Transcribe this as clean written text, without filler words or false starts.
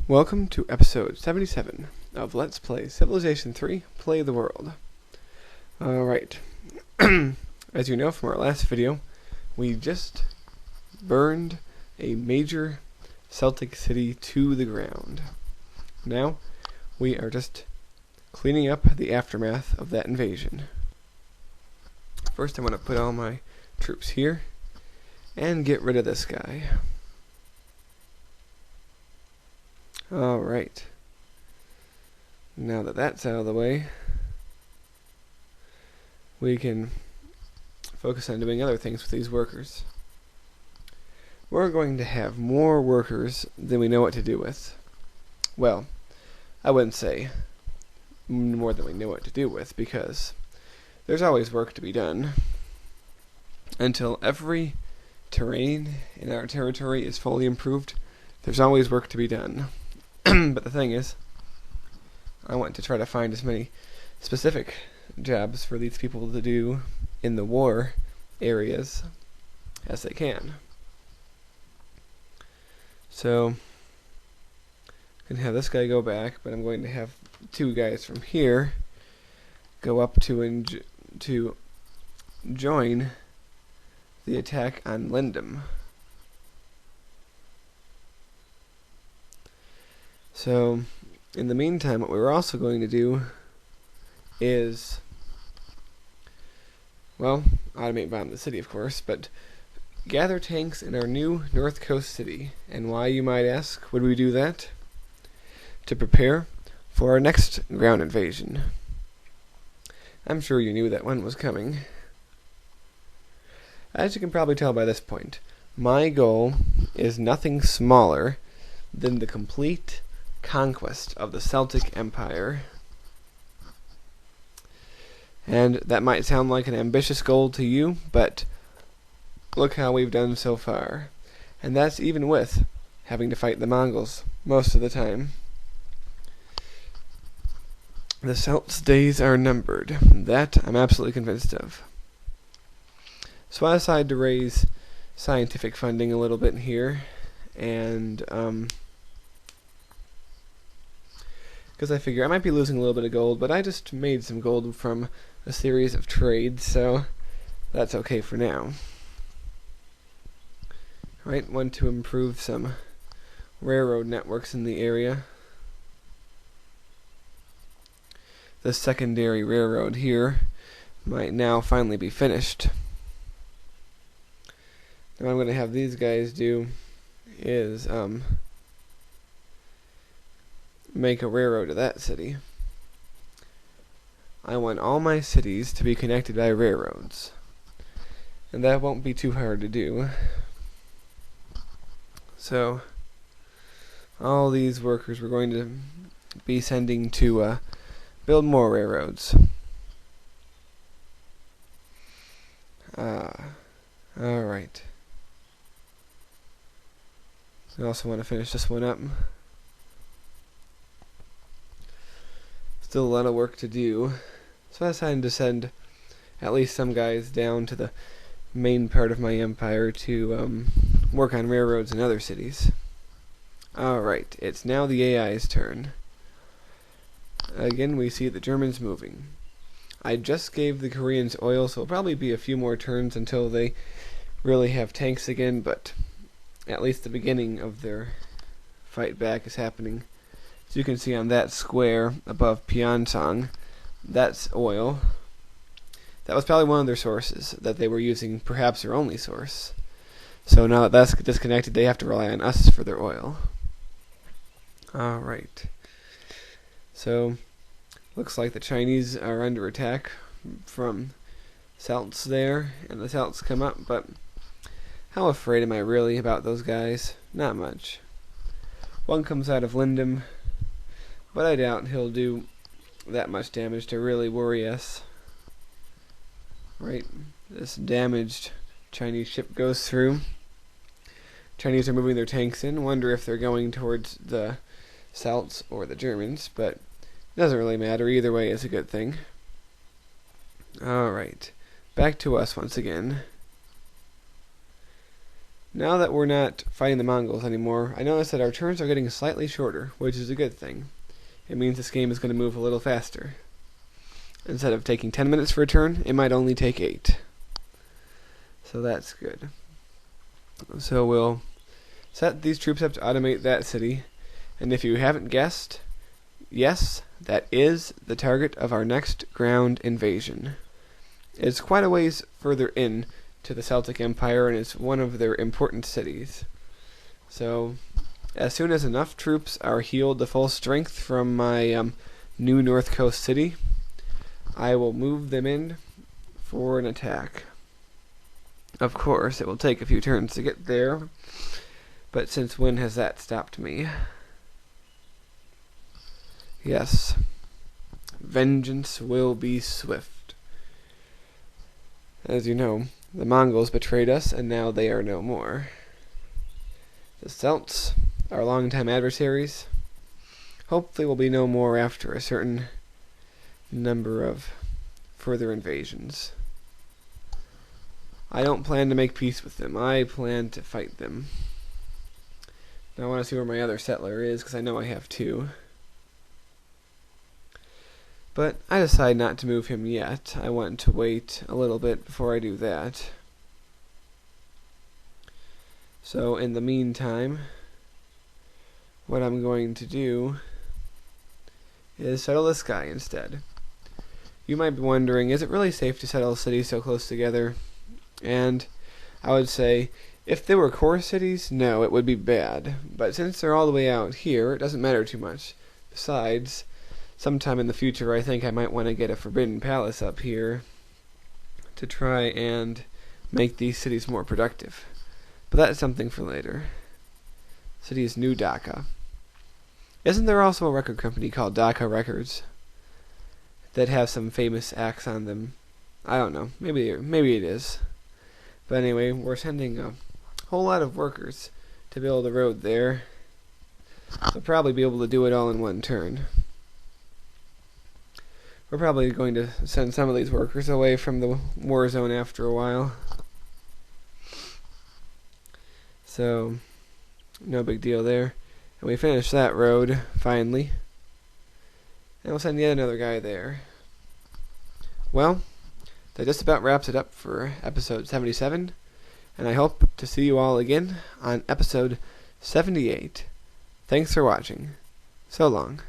Welcome to episode 77 of Let's Play Civilization 3 Play the World. Alright, as you know from our last video, we just burned a major Celtic city to the ground. Now, we are just cleaning up the aftermath of that invasion. First I want to put all my troops here and get rid of this guy. Alright, now that that's out of the way, we can focus on doing other things with these workers. We're going to have more workers than we know what to do with. Well, I wouldn't say more than we know what to do with, because there's always work to be done. Until every terrain in our territory is fully improved, there's always work to be done. But the thing is, I want to try to find as many specific jobs for these people to do in the war areas as they can. So, I'm going to have this guy go back, but I'm going to have two guys from here go up to join the attack on Lindum. So, in the meantime, what we were also going to do is, well, automate bomb the city, of course, but gather tanks in our new North Coast city. And why, you might ask, would we do that? To prepare for our next ground invasion. I'm sure you knew that one was coming. As you can probably tell by this point, my goal is nothing smaller than the complete conquest of the Celtic Empire. And that might sound like an ambitious goal to you, but look how we've done so far. And that's even with having to fight the Mongols most of the time. The Celts' days are numbered. That I'm absolutely convinced of. So I decided to raise scientific funding a little bit here, and because I figure I might be losing a little bit of gold, but I just made some gold from a series of trades, so that's okay for now. Right, want to improve some railroad networks in the area. The secondary railroad here might now finally be finished. And what I'm going to have these guys do is make a railroad to that city. I want all my cities to be connected by railroads, and that won't be too hard to do. So all these workers we're going to be sending to build more railroads. Alright. I also want to finish this one up. Still a lot of work to do, so I decided to send at least some guys down to the main part of my empire to work on railroads in other cities. Alright, it's now the AI's turn. Again, we see the Germans moving. I just gave the Koreans oil, so it'll probably be a few more turns until they really have tanks again, but at least the beginning of their fight back is happening. As you can see on that square above Pyeongchang, that's oil. That was probably one of their sources that they were using, perhaps their only source. So now that that's disconnected, they have to rely on us for their oil. Alright. So, looks like the Chinese are under attack from Celts there, and the Celts come up, but how afraid am I really about those guys? Not much. One comes out of Lindum, but I doubt he'll do that much damage to really worry us. Right, this damaged Chinese ship goes through. Chinese are moving their tanks in. Wonder if they're going towards the Celts or the Germans, but it doesn't really matter. Either way is a good thing. Alright, back to us once again. Now that we're not fighting the Mongols anymore, I notice that our turns are getting slightly shorter, which is a good thing. It means this game is going to move a little faster. Instead of taking 10 minutes for a turn, it might only take 8. So that's good. So we'll set these troops up to automate that city. And if you haven't guessed, yes, that is the target of our next ground invasion. It's quite a ways further in to the Celtic Empire, and it's one of their important cities. So, as soon as enough troops are healed to full strength from my new North Coast city, I will move them in for an attack. Of course, it will take a few turns to get there, but since when has that stopped me? Yes, vengeance will be swift. As you know, the Mongols betrayed us, and now they are no more. The Celts, our longtime adversaries, hopefully will be no more after a certain number of further invasions. I don't plan to make peace with them. I plan to fight them. Now I want to see where my other settler is, because I know I have 2. But I decide not to move him yet. I want to wait a little bit before I do that. So in the meantime, what I'm going to do is settle this guy instead. You might be wondering, is it really safe to settle cities so close together? And I would say, if they were core cities, no, it would be bad. But since they're all the way out here, it doesn't matter too much. Besides, sometime in the future, I think I might want to get a Forbidden Palace up here to try and make these cities more productive. But that's something for later. City is New Dhaka. Isn't there also a record company called Dhaka Records that have some famous acts on them? I don't know. Maybe it is. But anyway, we're sending a whole lot of workers to build a road there. They'll probably be able to do it all in one turn. We're probably going to send some of these workers away from the war zone after a while. So, no big deal there. And we finished that road, finally. And we'll send yet another guy there. Well, that just about wraps it up for episode 77. And I hope to see you all again on episode 78. Thanks for watching. So long.